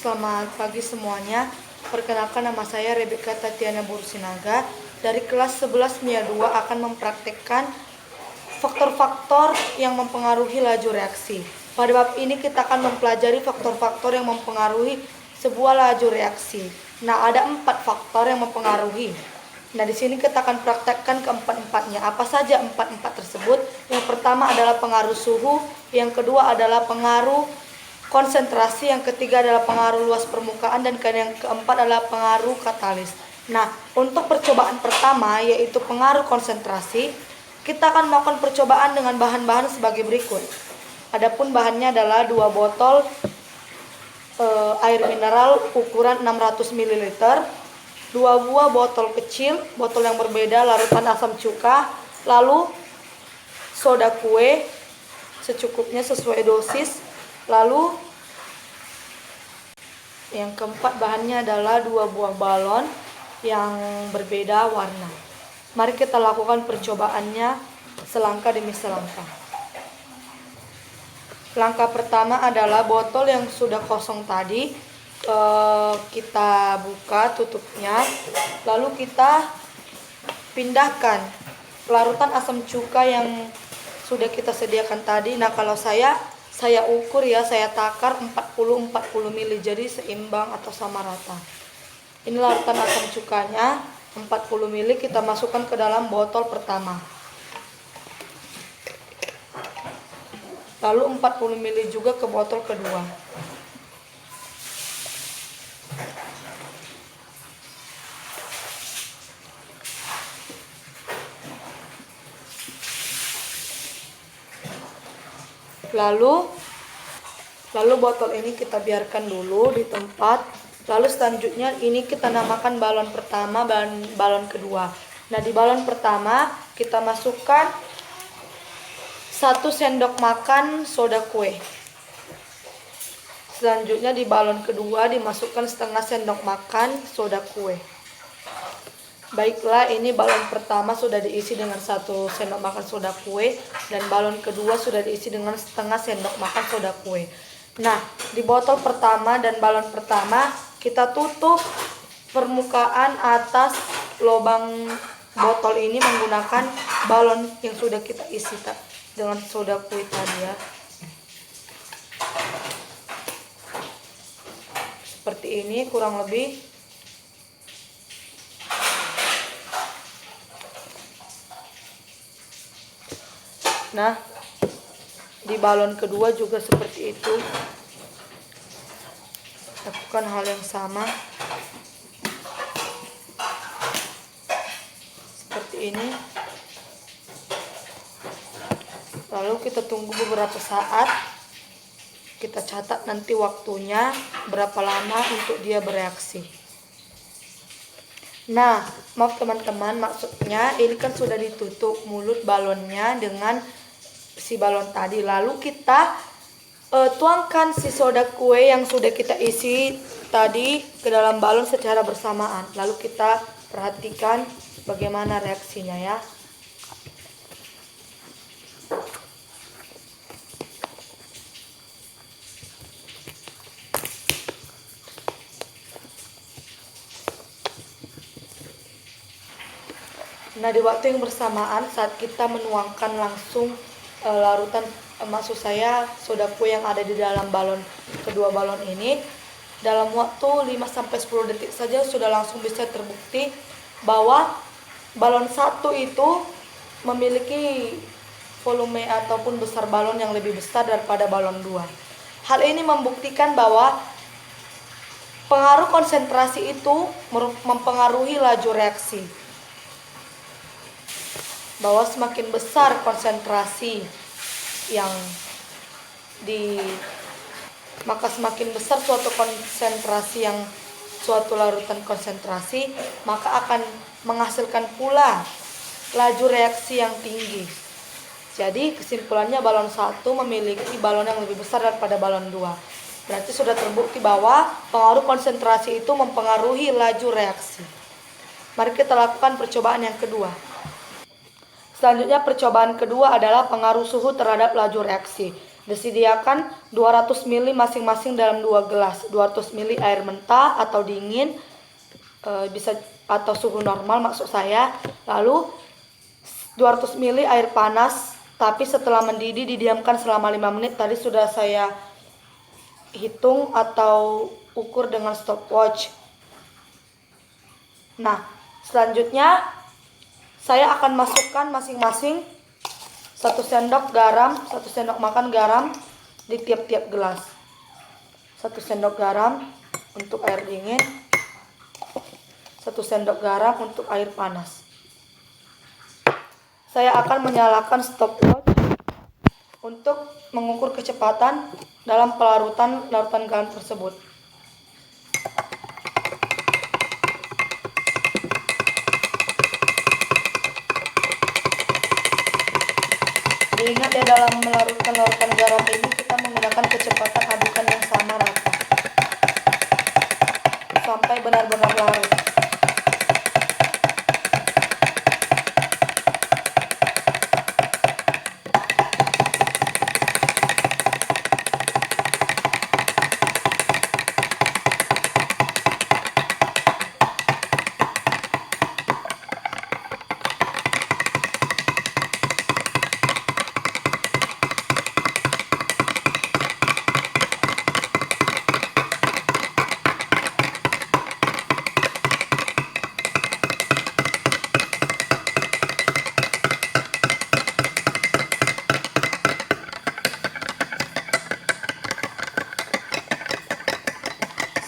Selamat pagi semuanya. Perkenalkan, nama saya Rebecca Tatiana Bursinaga dari kelas 11 MIA 2 akan mempraktekkan faktor-faktor yang mempengaruhi laju reaksi. Pada bab ini kita akan mempelajari faktor-faktor yang mempengaruhi sebuah laju reaksi. Nah, ada 4 faktor yang mempengaruhi. Nah, di sini kita akan praktekkan keempat-empatnya. Apa saja empat-empat tersebut? Yang pertama adalah pengaruh suhu, yang kedua adalah pengaruh konsentrasi, yang ketiga adalah pengaruh luas permukaan, dan yang keempat adalah pengaruh katalis. Nah, untuk percobaan pertama yaitu pengaruh konsentrasi, kita akan melakukan percobaan dengan bahan-bahan sebagai berikut. Adapun bahannya adalah 2 botol air mineral ukuran 600 ml, 2 buah botol kecil, botol yang berbeda, larutan asam cuka, lalu soda kue secukupnya sesuai dosis. Lalu yang keempat bahannya adalah 2 buah balon yang berbeda warna. Mari kita lakukan percobaannya selangkah demi selangkah. Langkah pertama adalah botol yang sudah kosong tadi, kita buka tutupnya, lalu kita pindahkan larutan asam cuka yang sudah kita sediakan tadi. Nah, kalau saya ukur ya, saya takar 40 ml, jadi seimbang atau sama rata. Ini larutan asam cukanya 40 ml, kita masukkan ke dalam botol pertama. Lalu 40 ml juga ke botol kedua. Lalu botol ini kita biarkan dulu di tempat. Lalu selanjutnya ini kita namakan balon pertama, balon kedua. Nah, di balon pertama kita masukkan 1 sendok makan soda kue. Selanjutnya di balon kedua dimasukkan setengah sendok makan soda kue. Baiklah, ini balon pertama sudah diisi dengan 1 sendok makan soda kue, dan balon kedua sudah diisi dengan setengah sendok makan soda kue. Nah, di botol pertama dan balon pertama kita tutup permukaan atas lubang botol ini menggunakan balon yang sudah kita isi dengan soda kue tadi ya. Seperti ini kurang lebih. Nah, di balon kedua juga seperti itu. Lakukan hal yang sama. Seperti ini. Lalu kita tunggu beberapa saat. Kita catat nanti waktunya berapa lama untuk dia bereaksi. Nah, maaf teman-teman, maksudnya ini kan sudah ditutup mulut balonnya dengan si balon tadi. Lalu kita tuangkan si soda kue yang sudah kita isi tadi ke dalam balon secara bersamaan. Lalu kita perhatikan bagaimana reaksinya ya. Nah, di waktu yang bersamaan saat kita menuangkan langsung larutan, maksud saya soda kue yang ada di dalam balon kedua balon ini, dalam waktu 5-10 detik saja sudah langsung bisa terbukti bahwa balon 1 itu memiliki volume ataupun besar balon yang lebih besar daripada balon 2. Hal ini membuktikan bahwa pengaruh konsentrasi itu mempengaruhi laju reaksi. Bahwa semakin besar konsentrasi maka semakin besar suatu larutan konsentrasi, maka akan menghasilkan pula laju reaksi yang tinggi. Jadi kesimpulannya balon 1 memiliki balon yang lebih besar daripada balon 2. Berarti sudah terbukti bahwa pengaruh konsentrasi itu mempengaruhi laju reaksi. Mari kita lakukan percobaan yang kedua. Selanjutnya percobaan kedua adalah pengaruh suhu terhadap laju reaksi. Disediakan 200 ml masing-masing dalam 2 gelas. 200 ml air mentah atau dingin, bisa atau suhu normal maksud saya. Lalu 200 ml air panas, tapi setelah mendidih didiamkan selama 5 menit. Tadi sudah saya hitung atau ukur dengan stopwatch. Nah, selanjutnya saya akan masukkan masing-masing 1 sendok garam, 1 sendok makan garam di tiap-tiap gelas. 1 sendok garam untuk air dingin, 1 sendok garam untuk air panas. Saya akan menyalakan stopwatch untuk mengukur kecepatan dalam larutan garam tersebut. Ingat ya, dalam melarutkan garam ini kita menggunakan kecepatan adukan yang sama rata sampai benar-benar larut.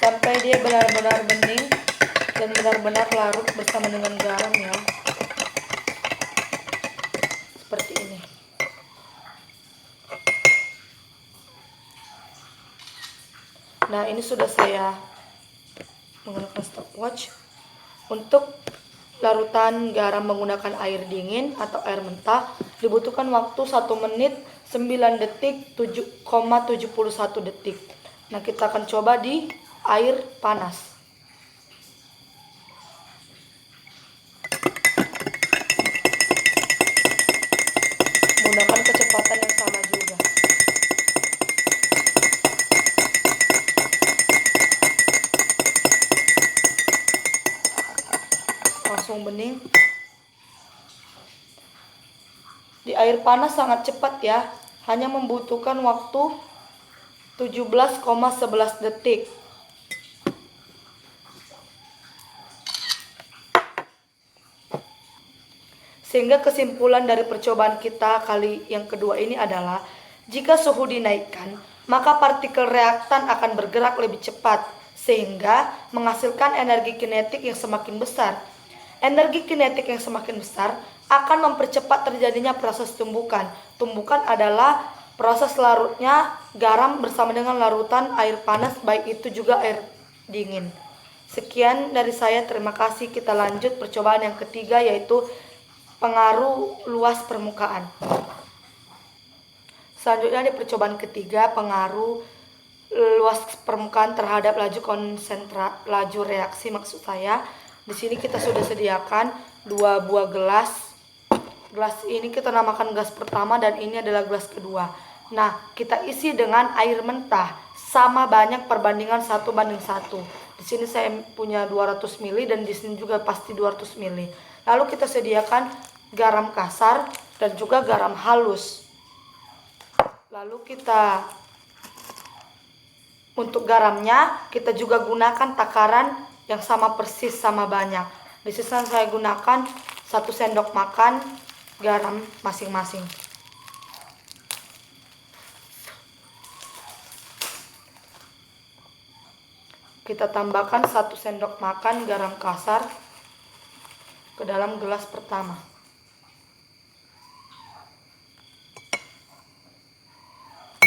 Sampai dia benar-benar bening dan benar-benar larut bersama dengan garam ya, seperti ini. Nah, ini sudah saya menggunakan stopwatch. Untuk larutan garam menggunakan air dingin atau air mentah dibutuhkan waktu 1 menit 9 detik 7,71 detik. Nah, kita akan coba di air panas. Menggunakan kecepatan yang sama juga. Langsung bening. Di air panas sangat cepat ya, hanya membutuhkan waktu 17,11 detik. Sehingga kesimpulan dari percobaan kita kali yang kedua ini adalah, jika suhu dinaikkan, maka partikel reaktan akan bergerak lebih cepat, sehingga menghasilkan energi kinetik yang semakin besar. Energi kinetik yang semakin besar akan mempercepat terjadinya proses tumbukan. Tumbukan adalah proses larutnya garam bersama dengan larutan air panas, baik itu juga air dingin. Sekian dari saya, terima kasih. Kita lanjut percobaan yang ketiga, yaitu pengaruh luas permukaan. Selanjutnya di percobaan ketiga, pengaruh luas permukaan terhadap laju reaksi maksud saya. Di sini kita sudah sediakan 2 buah gelas. Gelas ini kita namakan gelas pertama dan ini adalah gelas kedua. Nah, kita isi dengan air mentah sama banyak perbandingan 1:1. Di sini saya punya 200 ml dan di sini juga pasti 200 ml. Lalu kita sediakan garam kasar dan juga garam halus. Lalu untuk garamnya kita juga gunakan takaran yang sama persis, sama banyak. Di sini saya gunakan 1 sendok makan garam masing-masing. Kita tambahkan 1 sendok makan garam kasar ke dalam gelas pertama.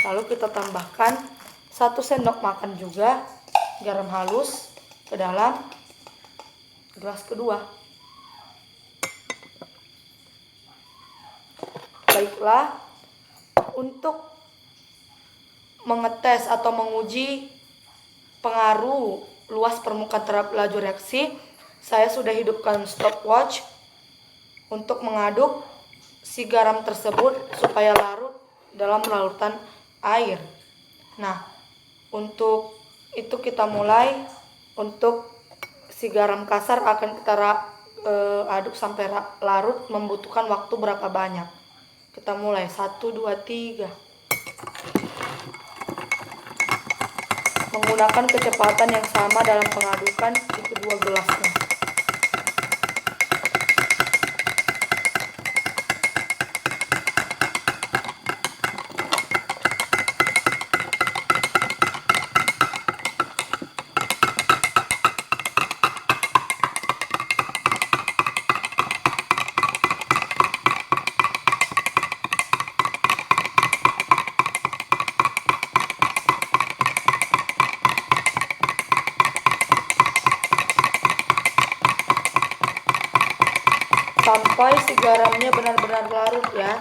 Lalu kita tambahkan 1 sendok makan juga garam halus ke dalam gelas kedua. Baiklah, untuk mengetes atau menguji pengaruh luas permukaan terhadap laju reaksi, saya sudah hidupkan stopwatch untuk mengaduk si garam tersebut supaya larut dalam larutan air. Nah, untuk itu kita mulai. Untuk si garam kasar akan kita aduk sampai larut, membutuhkan waktu berapa banyak. Kita mulai 1, 2, 3. Menggunakan kecepatan yang sama dalam pengadukan di kedua gelasnya. Sampai si garamnya benar-benar larut ya.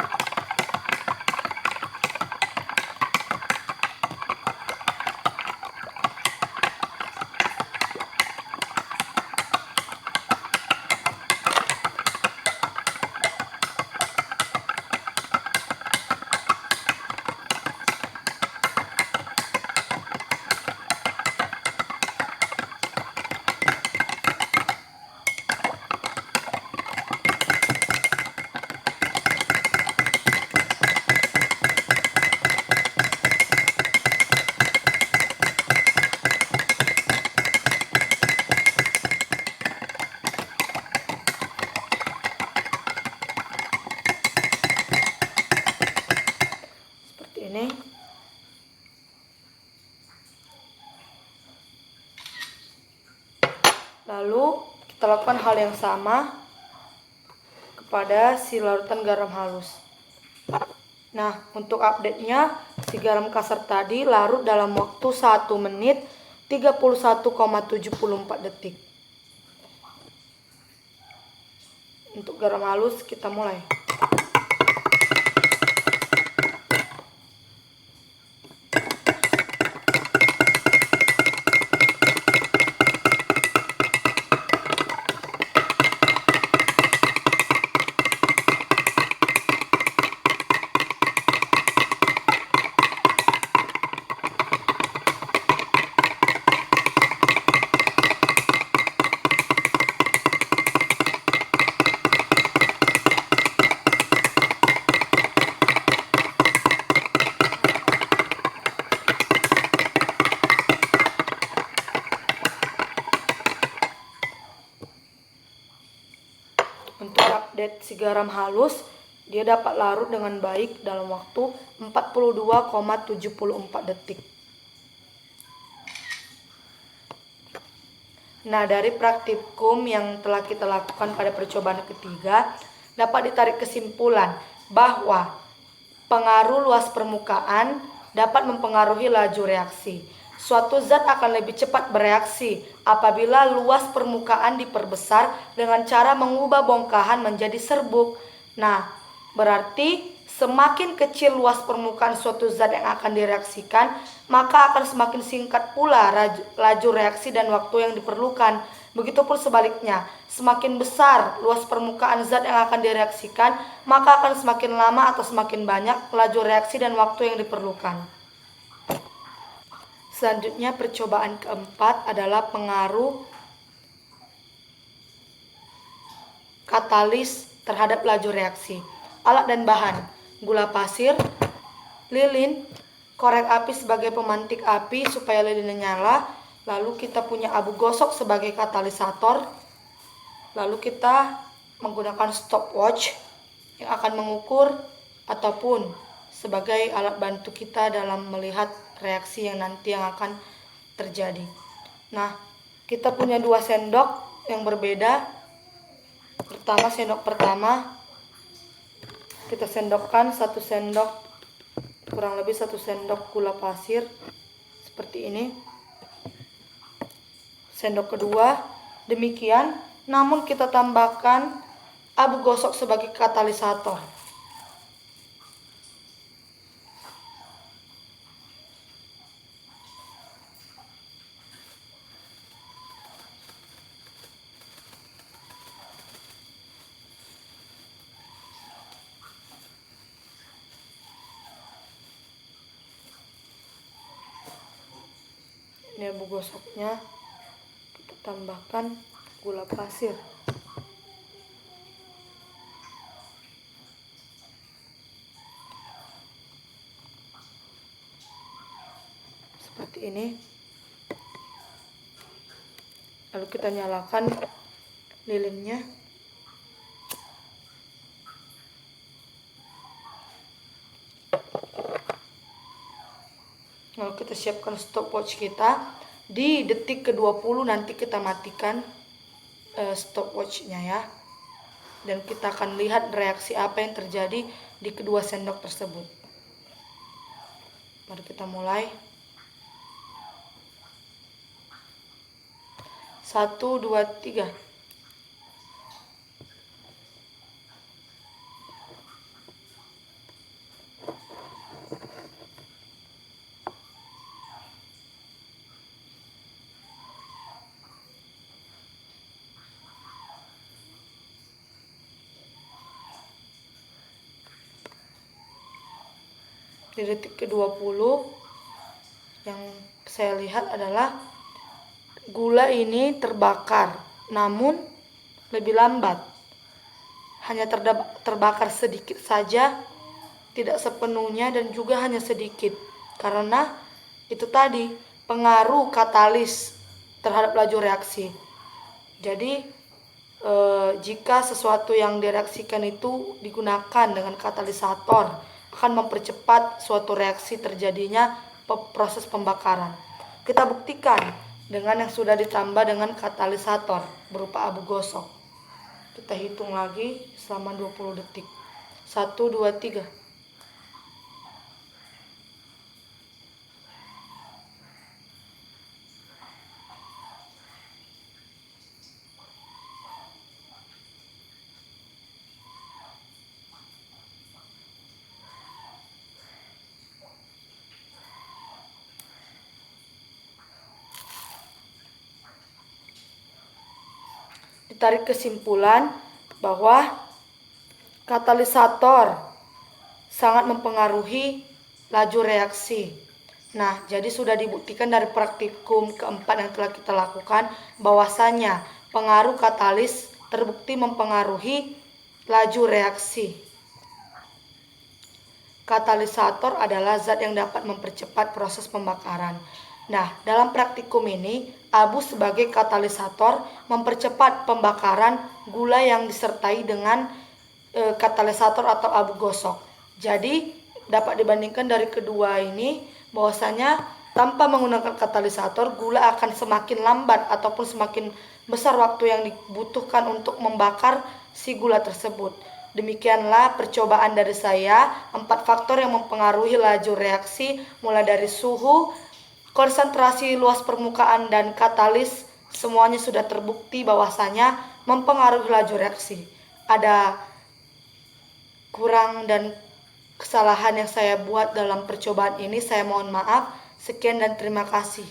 Ini lalu kita lakukan hal yang sama kepada si larutan garam halus. Nah, untuk update-nya, si garam kasar tadi larut dalam waktu 1 menit 31,74 detik. Untuk garam halus kita mulai. Untuk update si garam halus, dia dapat larut dengan baik dalam waktu 42,74 detik. Nah, dari praktikum yang telah kita lakukan pada percobaan ketiga, dapat ditarik kesimpulan bahwa pengaruh luas permukaan dapat mempengaruhi laju reaksi. Suatu zat akan lebih cepat bereaksi apabila luas permukaan diperbesar dengan cara mengubah bongkahan menjadi serbuk. Nah, berarti semakin kecil luas permukaan suatu zat yang akan direaksikan, maka akan semakin singkat pula laju reaksi dan waktu yang diperlukan. Begitupun sebaliknya, semakin besar luas permukaan zat yang akan direaksikan, maka akan semakin lama atau semakin banyak laju reaksi dan waktu yang diperlukan. Selanjutnya, percobaan keempat adalah pengaruh katalis terhadap laju reaksi. Alat dan bahan: gula pasir, lilin, korek api sebagai pemantik api supaya lilinnya nyala, lalu kita punya abu gosok sebagai katalisator, lalu kita menggunakan stopwatch yang akan mengukur ataupun sebagai alat bantu kita dalam melihat reaksi yang nanti yang akan terjadi. Nah, kita punya 2 sendok yang berbeda. Sendok pertama kita sendokkan 1 sendok, kurang lebih 1 sendok gula pasir seperti ini. Sendok kedua demikian, namun kita tambahkan abu gosok sebagai katalisator. Ini abu gosoknya, kita tambahkan gula pasir. Seperti ini. Lalu kita nyalakan lilinnya. Lalu kita siapkan stopwatch kita. Di detik ke-20 nanti kita matikan stopwatchnya ya. Dan kita akan lihat reaksi apa yang terjadi di kedua sendok tersebut. Mari kita mulai. 1, 2, 3. Di detik ke-20 yang saya lihat adalah gula ini terbakar, namun lebih lambat. Hanya terbakar sedikit saja, tidak sepenuhnya dan juga hanya sedikit. Karena itu tadi pengaruh katalis terhadap laju reaksi. Jadi jika sesuatu yang direaksikan itu digunakan dengan katalisator, akan mempercepat suatu reaksi terjadinya proses pembakaran. Kita buktikan dengan yang sudah ditambah dengan katalisator berupa abu gosok. Kita hitung lagi selama 20 detik. 1, 2, 3. Ditarik kesimpulan bahwa katalisator sangat mempengaruhi laju reaksi. Nah, jadi sudah dibuktikan dari praktikum keempat yang telah kita lakukan bahwasanya pengaruh katalis terbukti mempengaruhi laju reaksi. Katalisator adalah zat yang dapat mempercepat proses pembakaran. Nah, dalam praktikum ini, abu sebagai katalisator mempercepat pembakaran gula yang disertai dengan katalisator atau abu gosok. Jadi, dapat dibandingkan dari kedua ini bahwasanya tanpa menggunakan katalisator, gula akan semakin lambat ataupun semakin besar waktu yang dibutuhkan untuk membakar si gula tersebut. Demikianlah percobaan dari saya, 4 faktor yang mempengaruhi laju reaksi mulai dari suhu, konsentrasi luas permukaan dan katalis, semuanya sudah terbukti bahwasanya mempengaruhi laju reaksi. Ada kurang dan kesalahan yang saya buat dalam percobaan ini, saya mohon maaf. Sekian dan terima kasih.